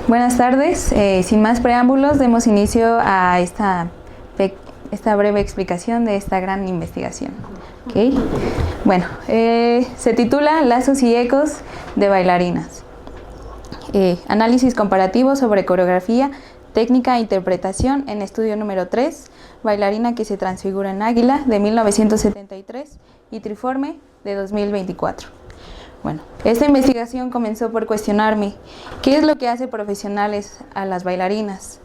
Buenas tardes. Sin más preámbulos, demos inicio a esta breve explicación de esta gran investigación. ¿Okay? Bueno, se titula Lazos y ecos de bailarinas. Análisis comparativo sobre coreografía, técnica e interpretación en estudio número 3, Bailarina que se transfigura en águila, de 1973, y Triforme, de 2024. Bueno, esta investigación comenzó por cuestionarme qué es lo que hace profesionales a las bailarinas,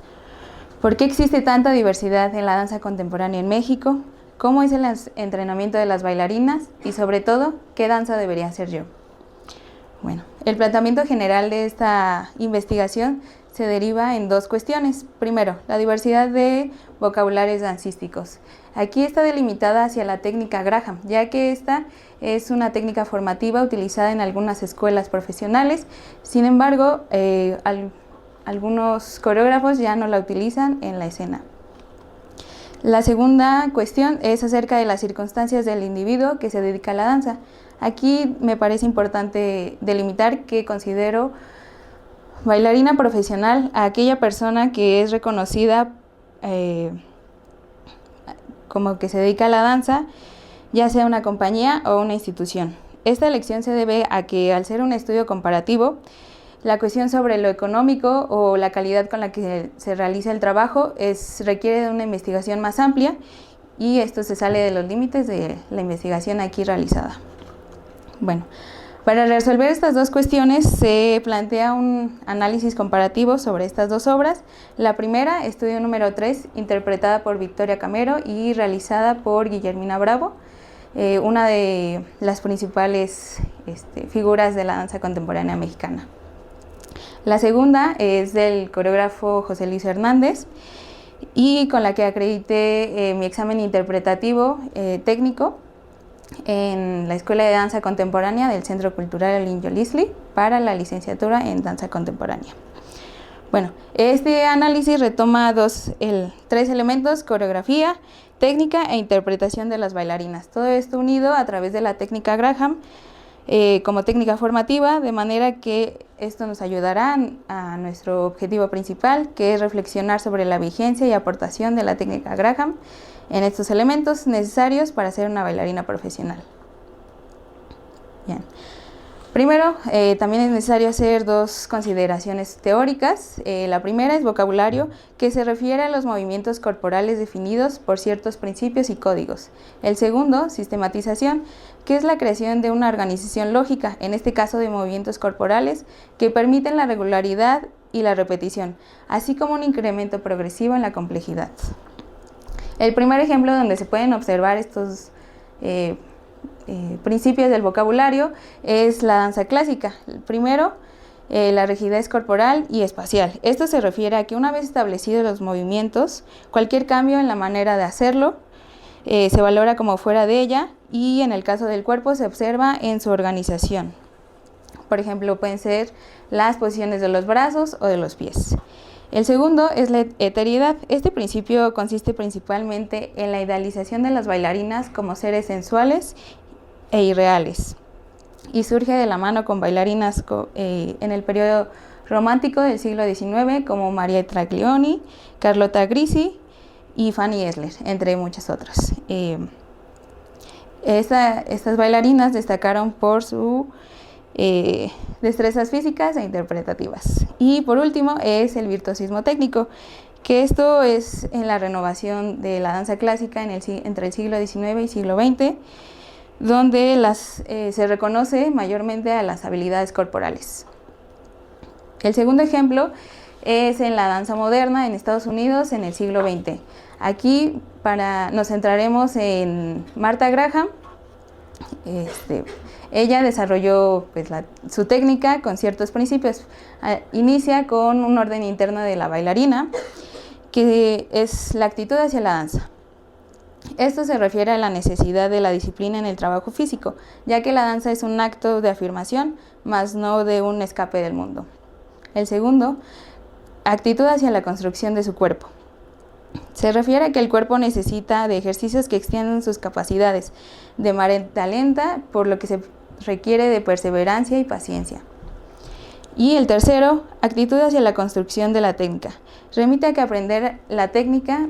por qué existe tanta diversidad en la danza contemporánea en México, cómo es el entrenamiento de las bailarinas y sobre todo, qué danza debería hacer yo. Bueno, el planteamiento general de esta investigación se deriva en dos cuestiones. Primero, la diversidad de vocabularios dancísticos. Aquí está delimitada hacia la técnica Graham, ya que esta es una técnica formativa utilizada en algunas escuelas profesionales. Sin embargo, algunos coreógrafos ya no la utilizan en la escena. La segunda cuestión es acerca de las circunstancias del individuo que se dedica a la danza. Aquí me parece importante delimitar que considero bailarina profesional a aquella persona que es reconocida como que se dedica a la danza, ya sea una compañía o una institución. Esta elección se debe a que al ser un estudio comparativo, la cuestión sobre lo económico o la calidad con la que se realiza el trabajo requiere de una investigación más amplia y esto se sale de los límites de la investigación aquí realizada. Bueno, para resolver estas dos cuestiones se plantea un análisis comparativo sobre estas dos obras. La primera, estudio número 3, interpretada por Victoria Camero y realizada por Guillermina Bravo, una de las principales figuras de la danza contemporánea mexicana. La segunda es del coreógrafo José Luis Hernández y con la que acredité mi examen interpretativo técnico en la Escuela de Danza Contemporánea del Centro Cultural Inyo-Lisli para la licenciatura en Danza Contemporánea. Bueno, este análisis retoma tres elementos: coreografía, técnica e interpretación de las bailarinas. Todo esto unido a través de la técnica Graham como técnica formativa, de manera que esto nos ayudará a nuestro objetivo principal, que es reflexionar sobre la vigencia y aportación de la técnica Graham en estos elementos necesarios para ser una bailarina profesional. Bien. Primero, también es necesario hacer dos consideraciones teóricas. La primera es vocabulario, que se refiere a los movimientos corporales definidos por ciertos principios y códigos. El segundo, sistematización, que es la creación de una organización lógica, en este caso de movimientos corporales, que permiten la regularidad y la repetición, así como un incremento progresivo en la complejidad. El primer ejemplo donde se pueden observar estos principios del vocabulario es la danza clásica. Primero, la rigidez corporal y espacial. Esto se refiere a que una vez establecidos los movimientos, cualquier cambio en la manera de hacerlo se valora como fuera de ella y en el caso del cuerpo se observa en su organización. Por ejemplo, pueden ser las posiciones de los brazos o de los pies. El segundo es la eteridad. Este principio consiste principalmente en la idealización de las bailarinas como seres sensuales e irreales y surge de la mano con bailarinas en el periodo romántico del siglo XIX como Maria Traglioni, Carlotta Grisi y Fanny Esler, entre muchas otras. Estas bailarinas destacaron por sus destrezas físicas e interpretativas. Y por último es el virtuosismo técnico, que esto es en la renovación de la danza clásica entre el siglo XIX y siglo XX, donde se reconoce mayormente a las habilidades corporales. El segundo ejemplo es en la danza moderna en Estados Unidos en el siglo XX. Aquí nos centraremos en Martha Graham. Ella desarrolló su técnica con ciertos principios. Inicia con un orden interno de la bailarina, que es la actitud hacia la danza. Esto se refiere a la necesidad de la disciplina en el trabajo físico, ya que la danza es un acto de afirmación, más no de un escape del mundo. El segundo, actitud hacia la construcción de su cuerpo. Se refiere a que el cuerpo necesita de ejercicios que extiendan sus capacidades de manera lenta, por lo que se requiere de perseverancia y paciencia. Y el tercero, actitud hacia la construcción de la técnica. Remite a que aprender la técnica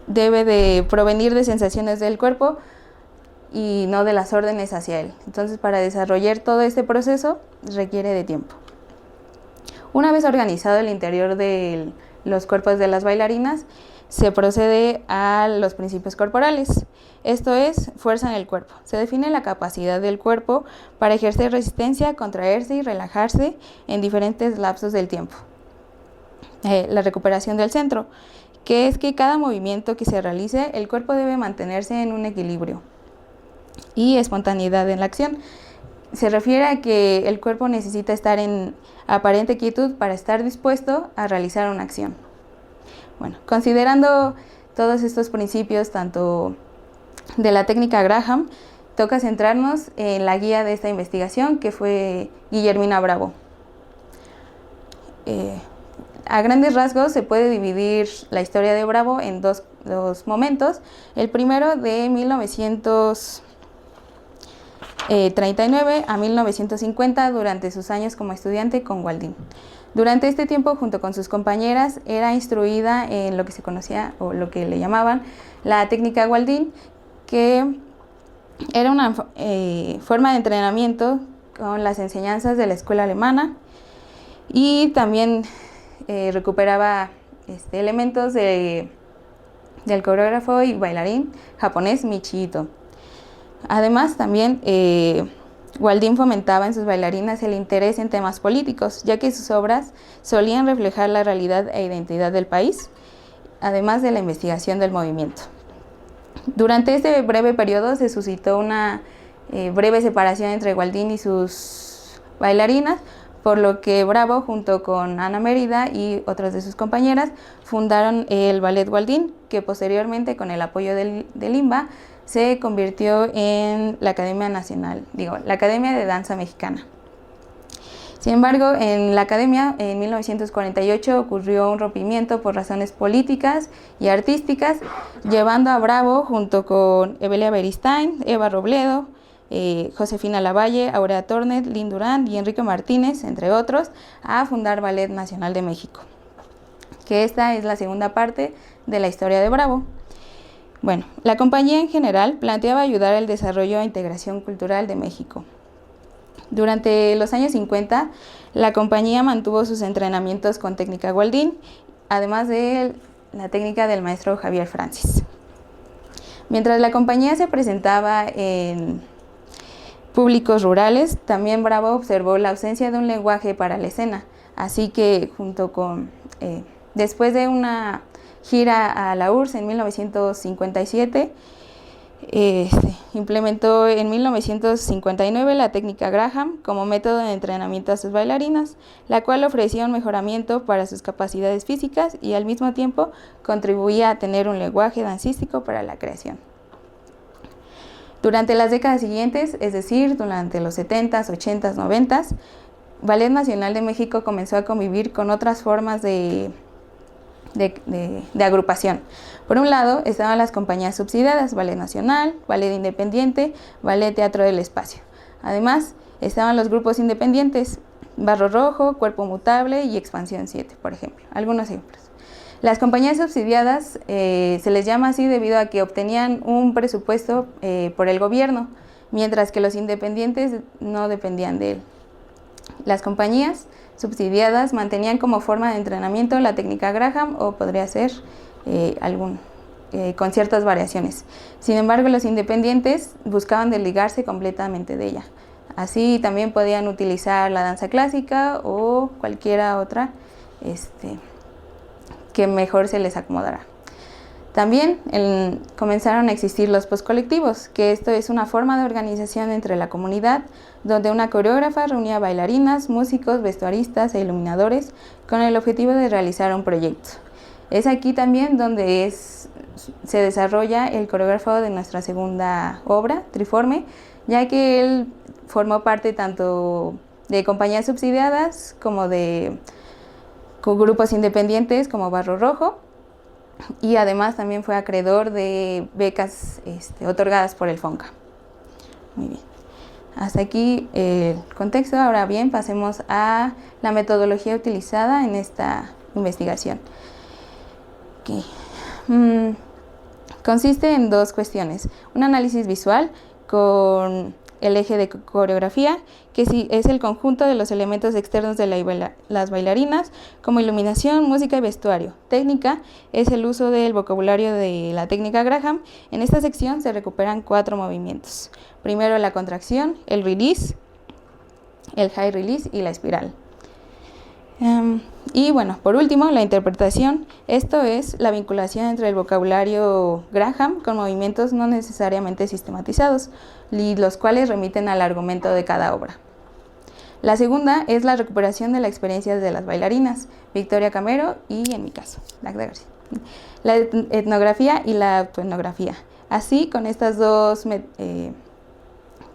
debe de provenir de sensaciones del cuerpo y no de las órdenes hacia él. Entonces, para desarrollar todo este proceso requiere de tiempo. Una vez organizado el interior de los cuerpos de las bailarinas, se procede a los principios corporales. Esto es fuerza en el cuerpo. Se define la capacidad del cuerpo para ejercer resistencia, contraerse y relajarse en diferentes lapsos del tiempo. La recuperación del centro, que es que cada movimiento que se realice, el cuerpo debe mantenerse en un equilibrio. Y espontaneidad en la acción. Se refiere a que el cuerpo necesita estar en aparente quietud para estar dispuesto a realizar una acción. Bueno, considerando todos estos principios, tanto de la técnica Graham, toca centrarnos en la guía de esta investigación, que fue Guillermina Bravo. A grandes rasgos se puede dividir la historia de Bravo en dos momentos. El primero de 1939 a 1950, durante sus años como estudiante con Waldin. Durante este tiempo, junto con sus compañeras, era instruida en lo que se conocía o lo que le llamaban la técnica Waldin, que era una forma de entrenamiento con las enseñanzas de la escuela alemana, y también recuperaba elementos del coreógrafo y bailarín japonés Michi Ito. Además, también Waldin fomentaba en sus bailarinas el interés en temas políticos, ya que sus obras solían reflejar la realidad e identidad del país, además de la investigación del movimiento. Durante este breve periodo se suscitó una breve separación entre Waldin y sus bailarinas, por lo que Bravo, junto con Ana Mérida y otras de sus compañeras, fundaron el Ballet Waldin, que posteriormente, con el apoyo del INBA, se convirtió en la Academia de Danza Mexicana. Sin embargo, en la Academia, en 1948, ocurrió un rompimiento por razones políticas y artísticas, llevando a Bravo, junto con Evelia Beristain, Eva Robledo, Josefina Lavalle, Aurea Tornet, Lynn Durán y Enrique Martínez, entre otros, a fundar Ballet Nacional de México, que esta es la segunda parte de la historia de Bravo. Bueno, la compañía en general planteaba ayudar al desarrollo e integración cultural de México. Durante los años 50, la compañía mantuvo sus entrenamientos con técnica Waldin, además de la técnica del maestro Javier Francis. Mientras la compañía se presentaba en públicos rurales, también Bravo observó la ausencia de un lenguaje para la escena, así que después de una gira a la URSS en 1957, implementó en 1959 la técnica Graham como método de entrenamiento a sus bailarinas, la cual ofrecía un mejoramiento para sus capacidades físicas y al mismo tiempo contribuía a tener un lenguaje dancístico para la creación. Durante las décadas siguientes, es decir, durante los 70s, 80s, 90s, Ballet Nacional de México comenzó a convivir con otras formas de agrupación. Por un lado estaban las compañías subsidiadas, Ballet Nacional, Ballet Independiente, Ballet Teatro del Espacio. Además estaban los grupos independientes, Barro Rojo, Cuerpo Mutable y Expansión 7, por ejemplo, algunos ejemplos. Las compañías subsidiadas se les llama así debido a que obtenían un presupuesto por el gobierno, mientras que los independientes no dependían de él. Las compañías subsidiadas mantenían como forma de entrenamiento la técnica Graham, o podría ser con ciertas variaciones. Sin embargo, los independientes buscaban desligarse completamente de ella. Así también podían utilizar la danza clásica o cualquiera otra que mejor se les acomodara. También comenzaron a existir los postcolectivos, que esto es una forma de organización entre la comunidad, donde una coreógrafa reunía bailarinas, músicos, vestuaristas e iluminadores con el objetivo de realizar un proyecto. Es aquí también donde se desarrolla el coreógrafo de nuestra segunda obra, Triforme, ya que él formó parte tanto de compañías subsidiadas como de grupos independientes como Barro Rojo, y además también fue acreedor de becas otorgadas por el FONCA. Muy bien. Hasta aquí el contexto. Ahora bien, pasemos a la metodología utilizada en esta investigación. Consiste en dos cuestiones: un análisis visual con el eje de coreografía, que sí es el conjunto de los elementos externos de las bailarinas, como iluminación, música y vestuario. Técnica es el uso del vocabulario de la técnica Graham. En esta sección se recuperan 4 movimientos. Primero la contracción, el release, el high release y la espiral. Y bueno, por último, la interpretación. Esto es la vinculación entre el vocabulario Graham con movimientos no necesariamente sistematizados, y los cuales remiten al argumento de cada obra. La segunda es la recuperación de la experiencia de las bailarinas, Victoria Camero y, en mi caso, Magda García. La etnografía y la autoetnografía. Así, con estas dos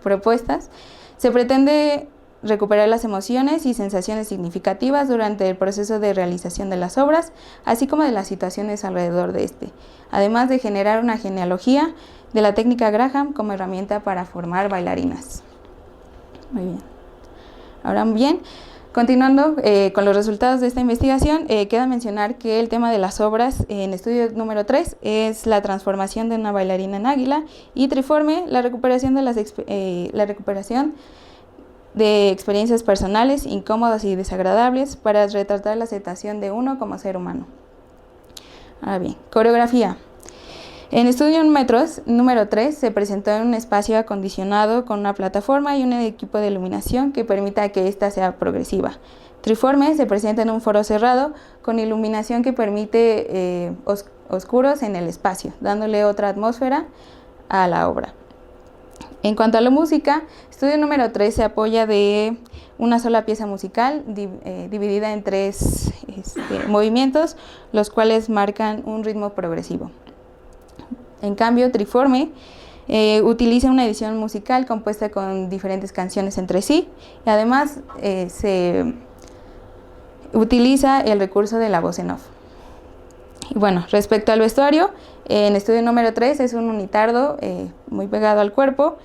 propuestas, se pretende recuperar las emociones y sensaciones significativas durante el proceso de realización de las obras, así como de las situaciones alrededor de este, además de generar una genealogía de la técnica Graham como herramienta para formar bailarinas. Muy bien. Ahora bien, continuando con los resultados de esta investigación, queda mencionar que el tema de las obras en estudio número 3 es la transformación de una bailarina en águila, y triforme, la recuperación de experiencias personales incómodas y desagradables para retratar la aceptación de uno como ser humano. Ahora bien, coreografía. En estudio número 3 se presentó en un espacio acondicionado con una plataforma y un equipo de iluminación que permita que ésta sea progresiva. Triforme se presenta en un foro cerrado con iluminación que permite oscuros en el espacio, dándole otra atmósfera a la obra. En cuanto a la música, estudio número 3 se apoya de una sola pieza musical dividida en 3 movimientos, los cuales marcan un ritmo progresivo. En cambio, Triforme utiliza una edición musical compuesta con diferentes canciones entre sí, y además se utiliza el recurso de la voz en off. Y bueno, respecto al vestuario, en estudio número 3 es un unitardo muy pegado al cuerpo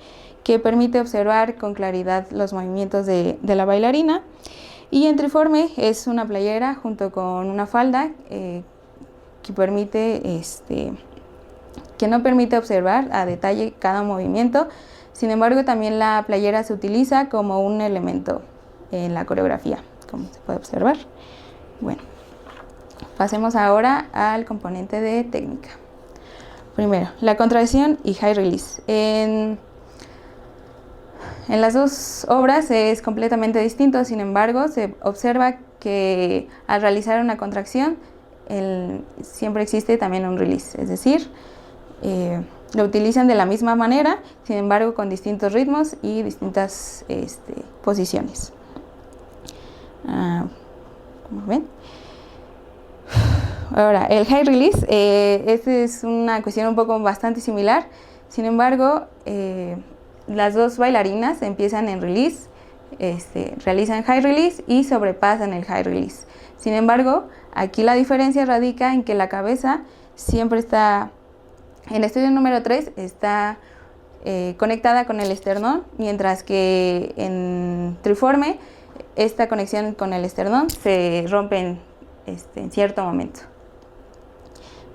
que permite observar con claridad los movimientos de la bailarina. Y en Triforme es una playera junto con una falda que no permite observar a detalle cada movimiento. Sin embargo, también la playera se utiliza como un elemento en la coreografía, como se puede observar. Bueno, pasemos ahora al componente de técnica. Primero, la contracción y high release. En las dos obras es completamente distinto, sin embargo, se observa que al realizar una contracción siempre existe también un release, es decir, lo utilizan de la misma manera, sin embargo con distintos ritmos y distintas posiciones. Como ven. Ahora, el high release, esta es una cuestión un poco bastante similar. Sin embargo, las dos bailarinas empiezan en release, realizan high release y sobrepasan el high release. Sin embargo, aquí la diferencia radica en que la cabeza siempre está, en el estudio número 3, está conectada con el esternón, mientras que en Triforme esta conexión con el esternón se rompe en cierto momento.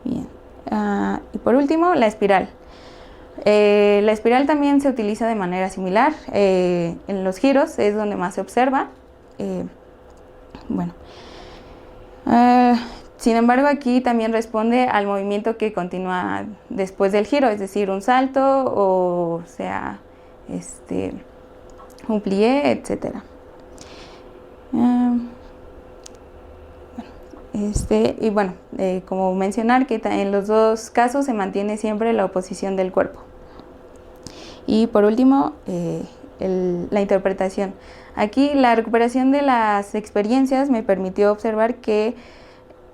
Bien. Y por último, la espiral. La espiral también se utiliza de manera similar. En los giros es donde más se observa. Sin embargo, aquí también responde al movimiento que continúa después del giro, es decir, un salto o sea, un plié, etc. Como mencionar que en los dos casos se mantiene siempre la oposición del cuerpo. Y por último, la interpretación. Aquí la recuperación de las experiencias me permitió observar que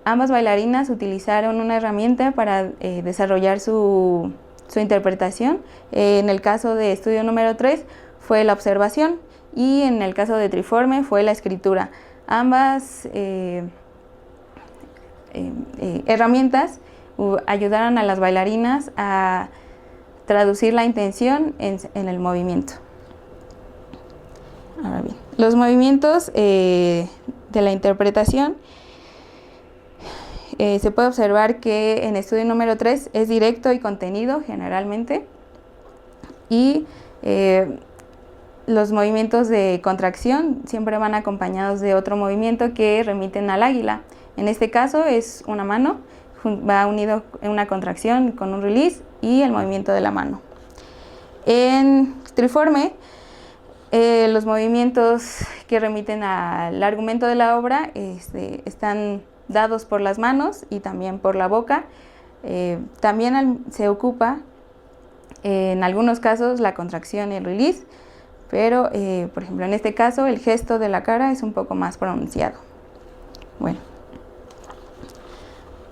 ambas bailarinas utilizaron una herramienta para desarrollar su interpretación. En el caso de estudio número 3 fue la observación y en el caso de Triforme fue la escritura. Ambas herramientas ayudaron a las bailarinas a traducir la intención en el movimiento. Ahora bien, los movimientos de la interpretación, se puede observar que en estudio número 3 es directo y contenido generalmente, y los movimientos de contracción siempre van acompañados de otro movimiento que remiten al águila. En este caso es una mano, va unido en una contracción con un release y el movimiento de la mano. En triforme, los movimientos que remiten al argumento de la obra están dados por las manos y también por la boca. También se ocupa en algunos casos la contracción y el release, pero por ejemplo en este caso el gesto de la cara es un poco más pronunciado. Bueno,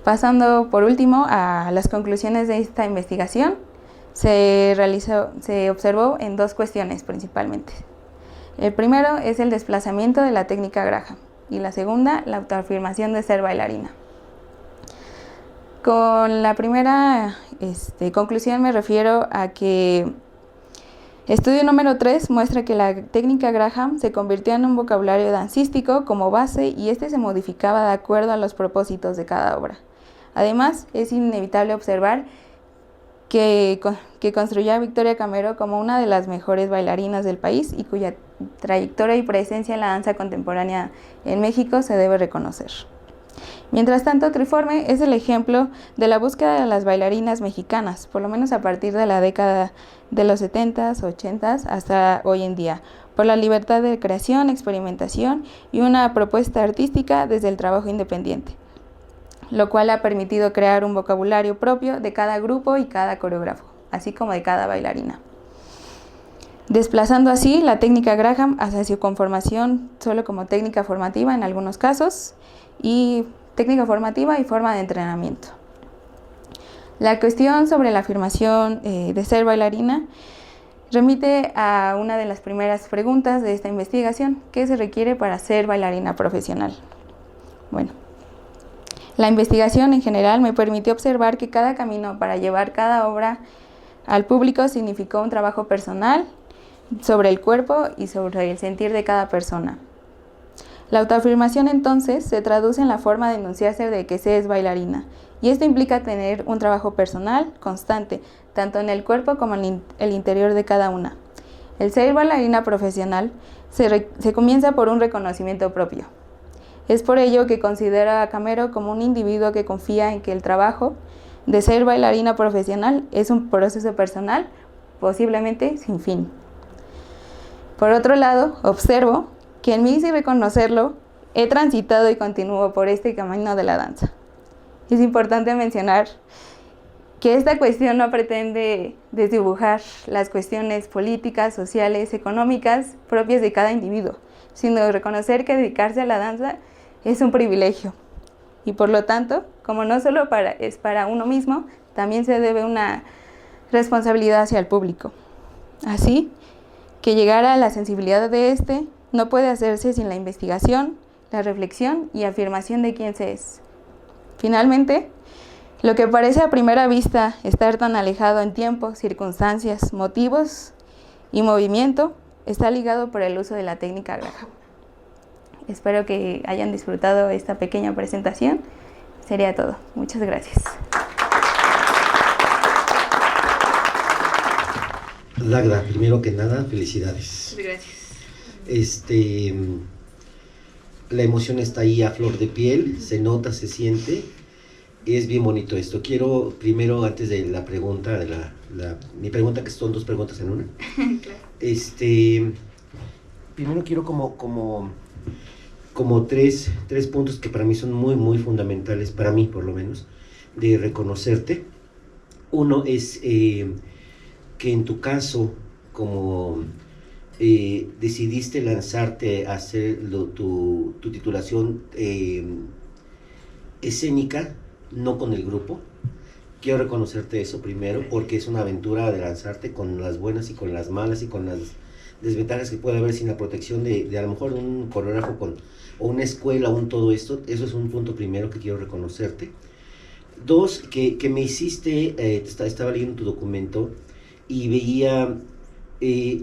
pasando por último a las conclusiones de esta investigación, se observó en dos cuestiones principalmente. El primero es el desplazamiento de la técnica Graham y la segunda, la autoafirmación de ser bailarina. Con la primera conclusión me refiero a que estudio número 3 muestra que la técnica Graham se convirtió en un vocabulario dancístico como base y se modificaba de acuerdo a los propósitos de cada obra. Además, es inevitable observar que construyó a Victoria Camero como una de las mejores bailarinas del país y cuya trayectoria y presencia en la danza contemporánea en México se debe reconocer. Mientras tanto, Triforme es el ejemplo de la búsqueda de las bailarinas mexicanas, por lo menos a partir de la década de los 70s, 80s hasta hoy en día, por la libertad de creación, experimentación y una propuesta artística desde el trabajo independiente, lo cual ha permitido crear un vocabulario propio de cada grupo y cada coreógrafo, así como de cada bailarina, desplazando así la técnica Graham hacia su conformación solo como técnica formativa en algunos casos, y técnica formativa y forma de entrenamiento. La cuestión sobre la afirmación de ser bailarina remite a una de las primeras preguntas de esta investigación: ¿qué se requiere para ser bailarina profesional? Bueno, la investigación en general me permitió observar que cada camino para llevar cada obra al público significó un trabajo personal sobre el cuerpo y sobre el sentir de cada persona. La autoafirmación entonces se traduce en la forma de enunciarse de que se es bailarina, y esto implica tener un trabajo personal constante, tanto en el cuerpo como en el interior de cada una. El ser bailarina profesional se comienza por un reconocimiento propio. Es por ello que considero a Camero como un individuo que confía en que el trabajo de ser bailarina profesional es un proceso personal, posiblemente sin fin. Por otro lado, observo que en mí, sin reconocerlo, he transitado y continúo por este camino de la danza. Es importante mencionar que esta cuestión no pretende desdibujar las cuestiones políticas, sociales, económicas propias de cada individuo, sino reconocer que dedicarse a la danza es un privilegio. Y por lo tanto, como no solo es para uno mismo, también se debe una responsabilidad hacia el público. Así que llegar a la sensibilidad de no puede hacerse sin la investigación, la reflexión y afirmación de quién se es. Finalmente, lo que parece a primera vista estar tan alejado en tiempo, circunstancias, motivos y movimiento, está ligado por el uso de la técnica Graham. Espero que hayan disfrutado esta pequeña presentación. Sería todo. Muchas gracias. Lagda, primero que nada, felicidades. Gracias. La emoción está ahí a flor de piel, se nota, se siente, es bien bonito esto. Quiero primero, antes de la pregunta, mi pregunta, que son dos preguntas en una, claro. Primero quiero como tres puntos que para mí son muy, muy fundamentales, para mí por lo menos, de reconocerte. Uno es que en tu caso, como decidiste lanzarte a hacer tu titulación escénica, no con el grupo. Quiero reconocerte eso primero, porque es una aventura de lanzarte con las buenas y con las malas y con las desventajas que puede haber sin la protección de a lo mejor un coreógrafo o una escuela, todo esto. Eso es un punto primero que quiero reconocerte. Dos, que me hiciste, estaba leyendo tu documento y veía,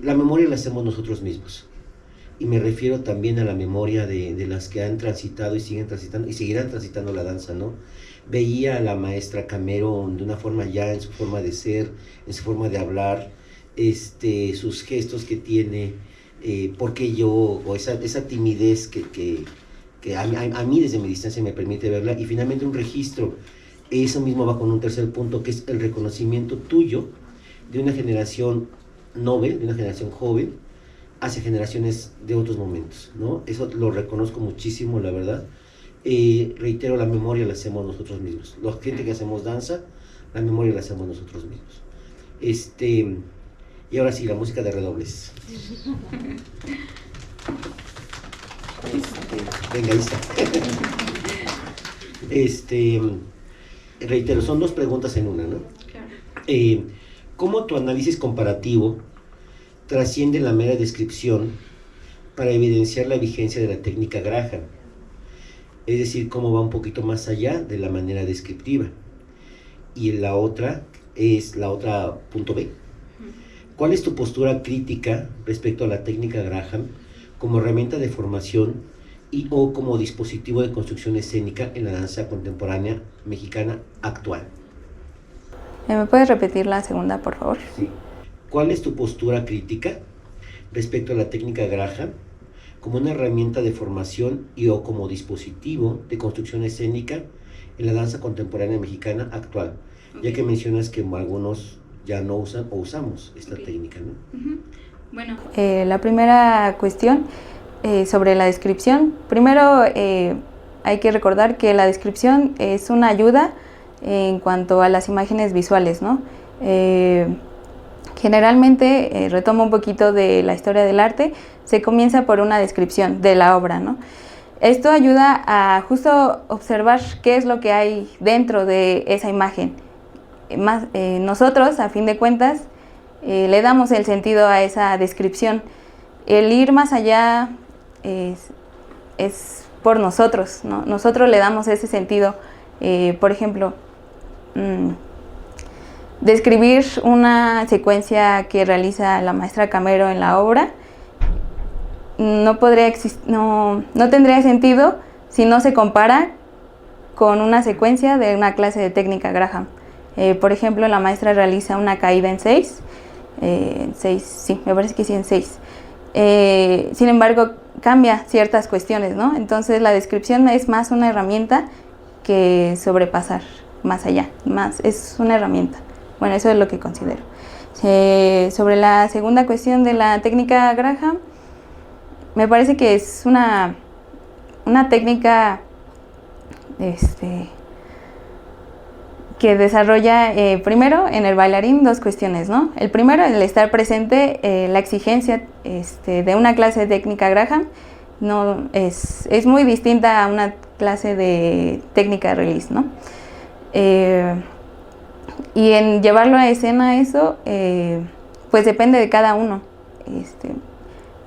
la memoria la hacemos nosotros mismos. y me refiero también a la memoria de las que han transitado y siguen transitando y seguirán transitando la danza, ¿no? Veía a la maestra Camero de una forma ya en su forma de ser, en su forma de hablar, sus gestos que tiene, porque yo, o esa timidez que a mí desde mi distancia me permite verla, y finalmente un registro. Eso mismo va con un tercer punto, que es el reconocimiento tuyo de una generación novel, de una generación joven, hacia generaciones de otros momentos, ¿no? Eso lo reconozco muchísimo, la verdad. Reitero, la memoria la hacemos nosotros mismos. La gente que hacemos danza, la memoria la hacemos nosotros mismos. Y ahora sí, la música de redobles. Venga, ahí está. Reitero, son dos preguntas en una, ¿no? Claro. ¿Cómo tu análisis comparativo trasciende la mera descripción para evidenciar la vigencia de la técnica Graham? Es decir, cómo va un poquito más allá de la manera descriptiva. Y la otra punto B. ¿Cuál es tu postura crítica respecto a la técnica Graham como herramienta de formación y o como dispositivo de construcción escénica en la danza contemporánea mexicana actual? ¿Me puedes repetir la segunda, por favor? Sí. ¿Cuál es tu postura crítica respecto a la técnica Graham como una herramienta de formación y o como dispositivo de construcción escénica en la danza contemporánea mexicana actual? Okay. Ya que mencionas que algunos ya no usan o usamos esta técnica, ¿no? Uh-huh. Bueno, la primera cuestión sobre la descripción. Primero hay que recordar que la descripción es una ayuda en cuanto a las imágenes visuales, ¿no? Generalmente, retomo un poquito de la historia del arte, se comienza por una descripción de la obra, ¿no? Esto ayuda a justo observar qué es lo que hay dentro de esa imagen. Nosotros, a fin de cuentas, le damos el sentido a esa descripción. El ir más allá es por nosotros, ¿no? Nosotros le damos ese sentido. Por ejemplo, describir una secuencia que realiza la maestra Camero en la obra no tendría sentido si no se compara con una secuencia de una clase de técnica Graham. Por ejemplo, la maestra realiza una caída en 6, sí, me parece que sí, en 6. Sin embargo, cambia ciertas cuestiones, ¿no? Entonces la descripción es más una herramienta que sobrepasar más allá, es una herramienta. Bueno, eso es lo que considero. Sobre la segunda cuestión de la técnica Graham, me parece que es una técnica que desarrolla primero en el bailarín dos cuestiones, ¿no? El primero, el estar presente, la exigencia de una clase de técnica Graham no es muy distinta a una clase de técnica release, ¿no? Y en llevarlo a escena eso, pues depende de cada uno.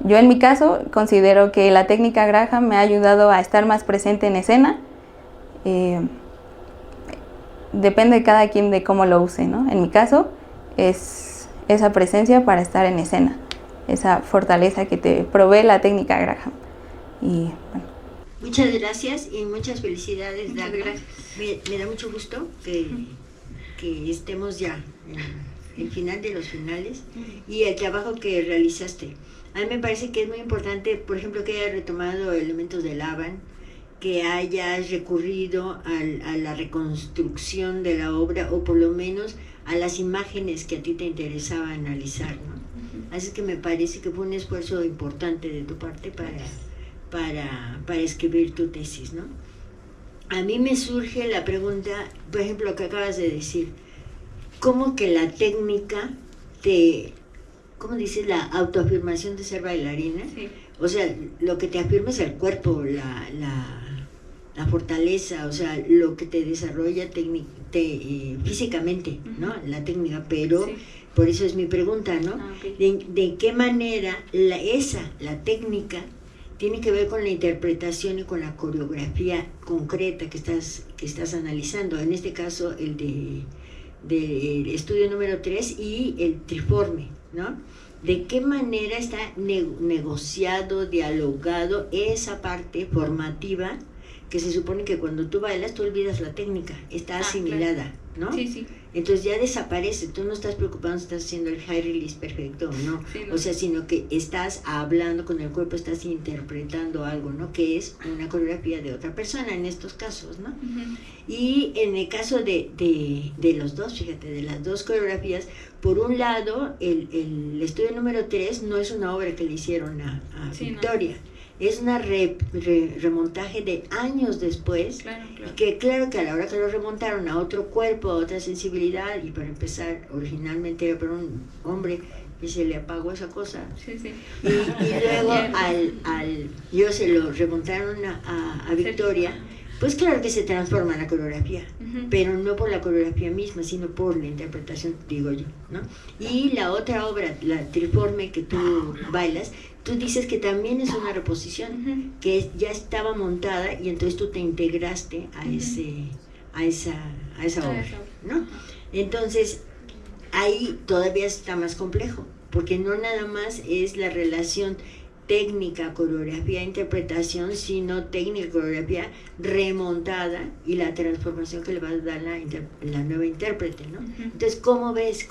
Yo en mi caso considero que la técnica Graham me ha ayudado a estar más presente en escena. Depende de cada quien de cómo lo use, ¿no? En mi caso es esa presencia para estar en escena, esa fortaleza que te provee la técnica Graham. Y bueno. Muchas gracias y muchas felicidades. Muchas gracias. Me da mucho gusto que estemos ya en el final de los finales y el trabajo que realizaste. A mí me parece que es muy importante, por ejemplo, que hayas retomado elementos de Laban, que hayas recurrido a la reconstrucción de la obra o por lo menos a las imágenes que a ti te interesaba analizar, ¿no? Así que me parece que fue un esfuerzo importante de tu parte para escribir tu tesis, ¿no? A mí me surge la pregunta, por ejemplo, lo que acabas de decir, ¿cómo que la técnica ¿cómo dices? La autoafirmación de ser bailarina? Sí. O sea, lo que te afirma es el cuerpo, la fortaleza, o sea, lo que te desarrolla físicamente, ¿no? La técnica, pero sí. Por eso es mi pregunta, ¿no? Okay. ¿De qué manera la técnica tiene que ver con la interpretación y con la coreografía concreta que estás analizando? En este caso, el de estudio número 3 y el triforme, ¿no? ¿De qué manera está negociado, dialogado esa parte formativa que se supone que cuando tú bailas tú olvidas la técnica, está asimilada, claro. ¿no? Sí, sí. Entonces ya desaparece, tú no estás preocupado si estás haciendo el high release perfecto o no, Sí, no. O sea, sino que estás hablando con el cuerpo, estás interpretando algo, ¿no? Que es una coreografía de otra persona en estos casos, ¿no? Y en el caso de los dos, fíjate, de las dos coreografías, por un lado, el estudio número 3 no es una obra que le hicieron a Sí, Victoria, no. Es una remontaje de años después, Claro. que claro que a la hora que lo remontaron a otro cuerpo, a otra sensibilidad, y para empezar, originalmente era para un hombre y se le apagó esa cosa. Sí. Y luego yo se lo remontaron a Victoria, pues claro que se transforma la coreografía, pero no por la coreografía misma, sino por la interpretación, digo yo, ¿no? Y la otra obra, la Triforme que tú bailas, tú dices que también es una reposición, que ya estaba montada y entonces tú te integraste a esa obra, ¿no? Entonces, ahí todavía está más complejo, porque no nada más es la relación técnica, coreografía, interpretación, sino técnica, coreografía remontada y la transformación que le va a dar la nueva intérprete, ¿no? Entonces, ¿cómo ves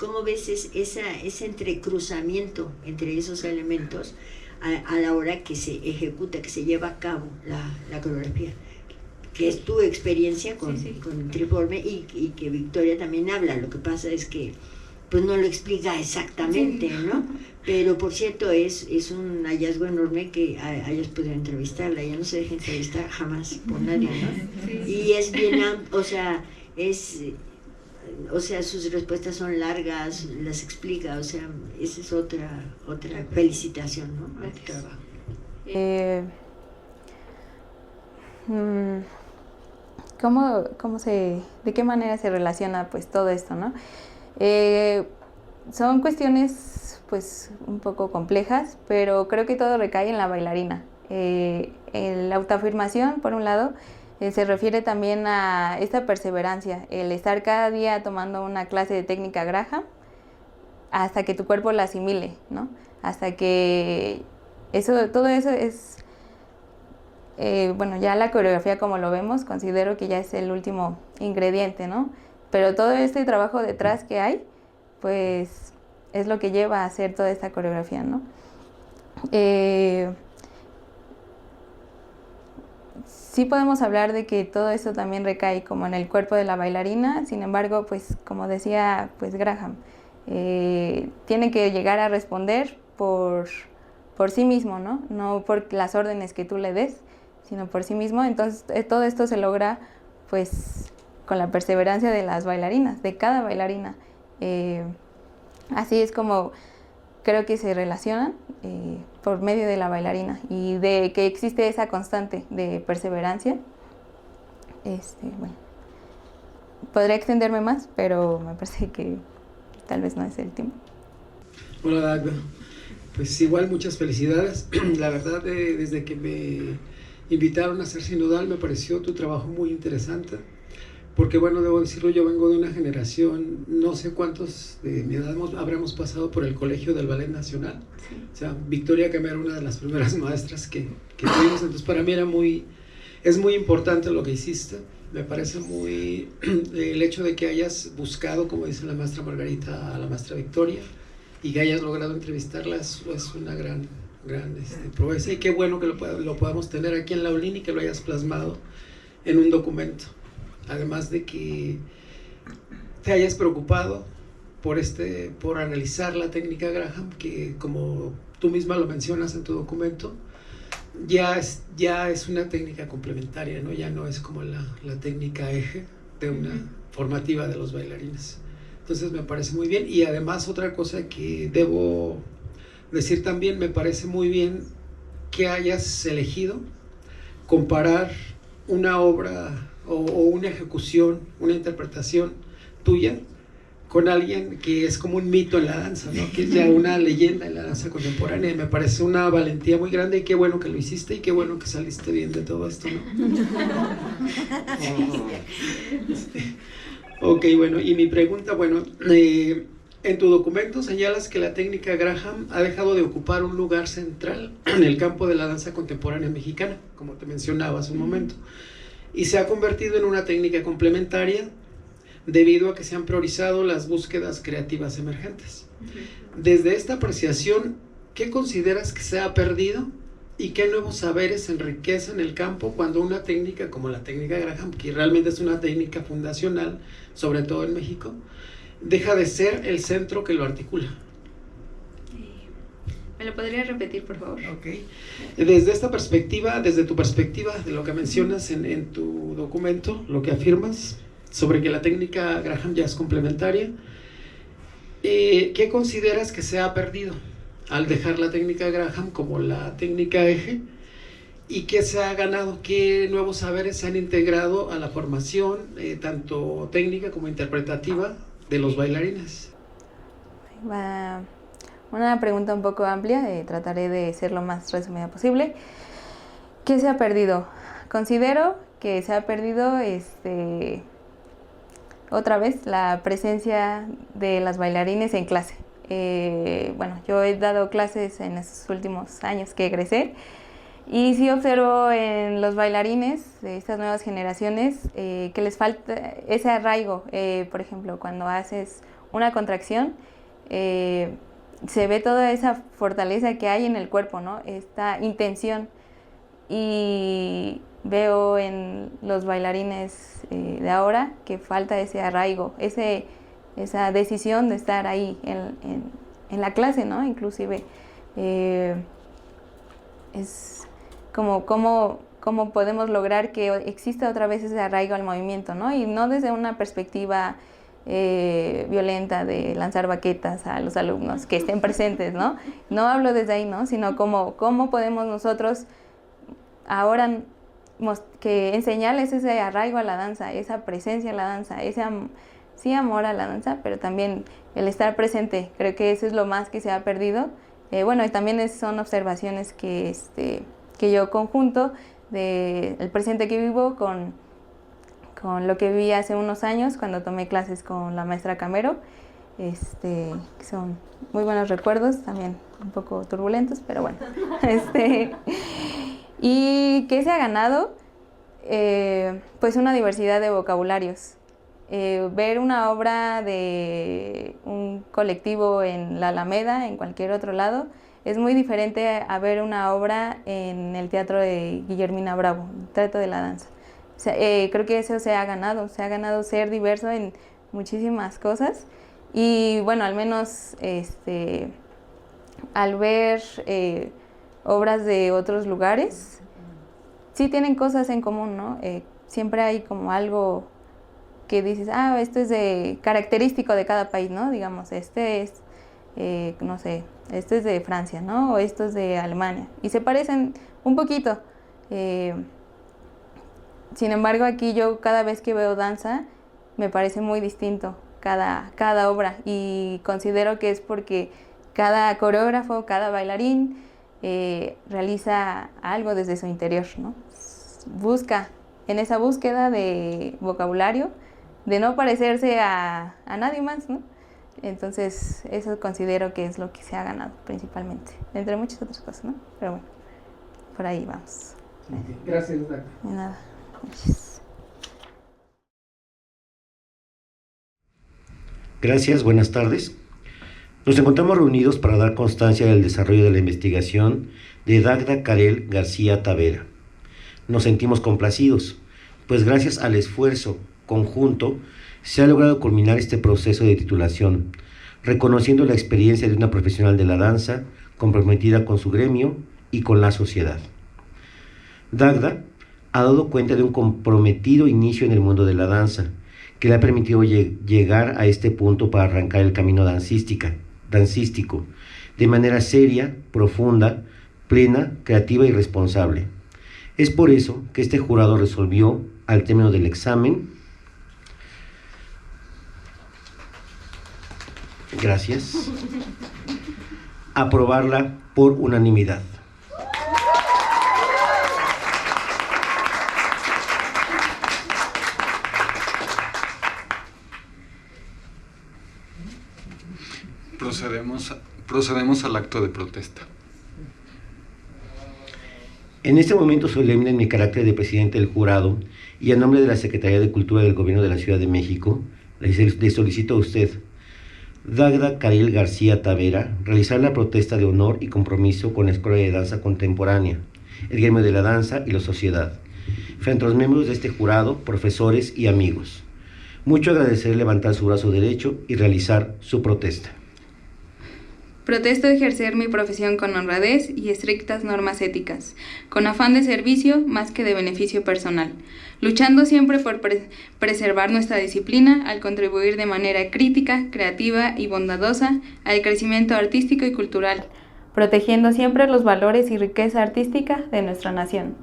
ese entrecruzamiento entre esos elementos a la hora que se ejecuta, que se lleva a cabo la coreografía? Que es tu experiencia con Triforme y que Victoria también habla. Lo que pasa es que pues no lo explica exactamente, ¿no? Pero por cierto es un hallazgo enorme que hayas podido entrevistarla. Ella no se deja entrevistar jamás por nadie, ¿no? Y es bien, o sea, sus respuestas son largas, las explica, o sea, esa es otra felicitación, ¿no? A tu trabajo. ¿De qué manera se relaciona pues todo esto, ¿no? Son cuestiones pues un poco complejas, pero creo que todo recae en la bailarina. La autoafirmación, por un lado, se refiere también a esta perseverancia, el estar cada día tomando una clase de técnica Graham hasta que tu cuerpo la asimile, ¿no? Hasta que todo eso es, ya la coreografía como lo vemos, considero que ya es el último ingrediente, ¿no? Pero todo este trabajo detrás que hay, pues es lo que lleva a hacer toda esta coreografía, ¿no? Sí podemos hablar de que todo eso también recae como en el cuerpo de la bailarina, sin embargo, pues como decía pues Graham, tiene que llegar a responder por sí mismo, ¿no? No por las órdenes que tú le des, sino por sí mismo. Entonces todo esto se logra pues con la perseverancia de las bailarinas, de cada bailarina. Así es como creo que se relacionan por medio de la bailarina y de que existe esa constante de perseverancia. Podría extenderme más, pero me parece que tal vez no es el tiempo. Hola, Dagda. Pues igual muchas felicidades. La verdad, desde que me invitaron a ser sinodal me pareció tu trabajo muy interesante. Porque bueno, debo decirlo, yo vengo de una generación, no sé cuántos de mi edad habremos pasado por el Colegio del Ballet Nacional. Sí. O sea, Victoria Camé era una de las primeras maestras que tuvimos, entonces para mí es muy importante lo que hiciste. Me parece muy el hecho de que hayas buscado, como dice la maestra Margarita, a la maestra Victoria, y que hayas logrado entrevistarla, es una gran proeza, y qué bueno que lo podamos tener aquí en la ULIN y que lo hayas plasmado en un documento. Además de que te hayas preocupado por analizar la técnica Graham, que como tú misma lo mencionas en tu documento, ya es una técnica complementaria, ¿no? Ya no es como la técnica eje de una formativa de los bailarines. Entonces me parece muy bien. Y además otra cosa que debo decir también, me parece muy bien que hayas elegido comparar una obra o una ejecución, una interpretación tuya con alguien que es como un mito en la danza, ¿no? Que es ya una leyenda en la danza contemporánea, y me parece una valentía muy grande, y qué bueno que lo hiciste y qué bueno que saliste bien de todo esto, ¿no? Ok, bueno, y mi pregunta, bueno, En tu documento señalas que la técnica Graham ha dejado de ocupar un lugar central en el campo de la danza contemporánea mexicana, como te mencionaba hace un momento, y se ha convertido en una técnica complementaria debido a que se han priorizado las búsquedas creativas emergentes. Desde esta apreciación, ¿qué consideras que se ha perdido y qué nuevos saberes enriquecen el campo cuando una técnica como la técnica Graham, que realmente es una técnica fundacional, sobre todo en México, deja de ser el centro que lo articula? ¿Me lo podría repetir, por favor? Ok. Desde esta perspectiva, desde tu perspectiva, de lo que mencionas en tu documento, lo que afirmas sobre que la técnica Graham ya es complementaria, ¿qué consideras que se ha perdido al dejar la técnica Graham como la técnica eje? ¿Y qué se ha ganado? ¿Qué nuevos saberes se han integrado a la formación, tanto técnica como interpretativa, de los bailarines? Una pregunta un poco amplia, trataré de ser lo más resumida posible. ¿Qué se ha perdido? Considero que se ha perdido otra vez la presencia de las bailarines en clase. Bueno, yo he dado clases en estos últimos años que egresé y sí observo en los bailarines de estas nuevas generaciones que les falta ese arraigo. Por ejemplo, cuando haces una contracción, se ve toda esa fortaleza que hay en el cuerpo, ¿no? Esta intención. Y veo en los bailarines de ahora que falta ese arraigo, esa decisión de estar ahí en la clase, ¿no? Inclusive es cómo podemos lograr que exista otra vez ese arraigo al movimiento, ¿no? Y no desde una perspectiva violenta de lanzar baquetas a los alumnos que estén presentes, ¿no? No hablo desde ahí, ¿no? Sino cómo podemos nosotros ahora que enseñarles ese arraigo a la danza, esa presencia a la danza, ese sí amor a la danza, pero también el estar presente. Creo que eso es lo más que se ha perdido. Bueno, y también son observaciones que yo conjunto del presente que vivo con lo que viví hace unos años cuando tomé clases con la maestra Camero. Que son muy buenos recuerdos, también un poco turbulentos, pero bueno. ¿Y qué se ha ganado? Pues una diversidad de vocabularios. Ver una obra de un colectivo en la Alameda, en cualquier otro lado, es muy diferente a ver una obra en el teatro de Guillermina Bravo, el Teatro de la Danza. O sea, creo que eso se ha ganado ser diverso en muchísimas cosas. Y bueno, al menos al ver obras de otros lugares, sí tienen cosas en común, ¿no? Siempre hay como algo que dices, esto es característico de cada país, ¿no? Digamos, no sé, esto es de Francia, ¿no? O esto es de Alemania. Y se parecen un poquito. Sin embargo, aquí yo cada vez que veo danza, me parece muy distinto cada obra. Y considero que es porque cada coreógrafo, cada bailarín realiza algo desde su interior, ¿no? Busca, en esa búsqueda de vocabulario, de no parecerse a nadie más, ¿no? Entonces, eso considero que es lo que se ha ganado principalmente, entre muchas otras cosas, ¿no? Pero bueno, por ahí vamos. Gracias, Dagda. De nada, gracias. Gracias, buenas tardes. Nos encontramos reunidos para dar constancia del desarrollo de la investigación de Dagda Karel García Tavera. Nos sentimos complacidos, pues gracias al esfuerzo conjunto se ha logrado culminar este proceso de titulación, reconociendo la experiencia de una profesional de la danza comprometida con su gremio y con la sociedad. Dagda ha dado cuenta de un comprometido inicio en el mundo de la danza, que le ha permitido llegar a este punto para arrancar el camino dancístico, de manera seria, profunda, plena, creativa y responsable. Es por eso que este jurado resolvió, al término del examen, aprobarla por unanimidad. Procedemos al acto de protesta. En este momento solemne, en mi carácter de presidente del jurado y a nombre de la Secretaría de Cultura del Gobierno de la Ciudad de México, le solicito a usted, Dagda Karel García Tavera, realizar la protesta de honor y compromiso con la Escuela de Danza Contemporánea, el gremio de la danza y la sociedad, frente a los miembros de este jurado, profesores y amigos. Mucho agradecer levantar su brazo derecho y realizar su protesta. Protesto ejercer mi profesión con honradez y estrictas normas éticas, con afán de servicio más que de beneficio personal, luchando siempre por preservar nuestra disciplina al contribuir de manera crítica, creativa y bondadosa al crecimiento artístico y cultural, protegiendo siempre los valores y riqueza artística de nuestra nación.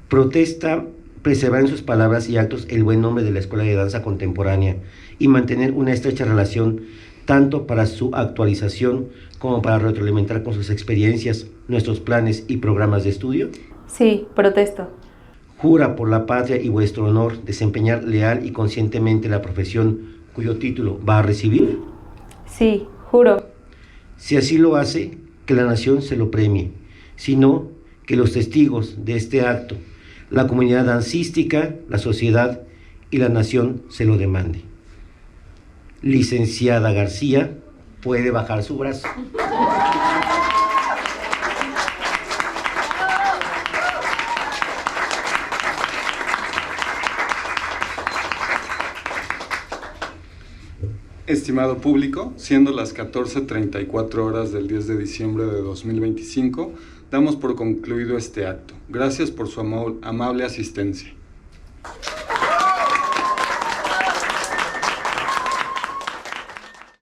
Protesta preservar en sus palabras y actos el buen nombre de la Escuela de Danza Contemporánea y mantener una estrecha relación tanto para su actualización como para retroalimentar con sus experiencias nuestros planes y programas de estudio? Sí, protesto. ¿Jura por la patria y vuestro honor desempeñar leal y conscientemente la profesión cuyo título va a recibir? Sí, juro. Si así lo hace, que la nación se lo premie, sino que los testigos de este acto, la comunidad dancística, la sociedad y la nación se lo demande. Licenciada García, puede bajar su brazo. Estimado público, siendo las 14:34 horas del 10 de diciembre de 2025, damos por concluido este acto. Gracias por su amable asistencia.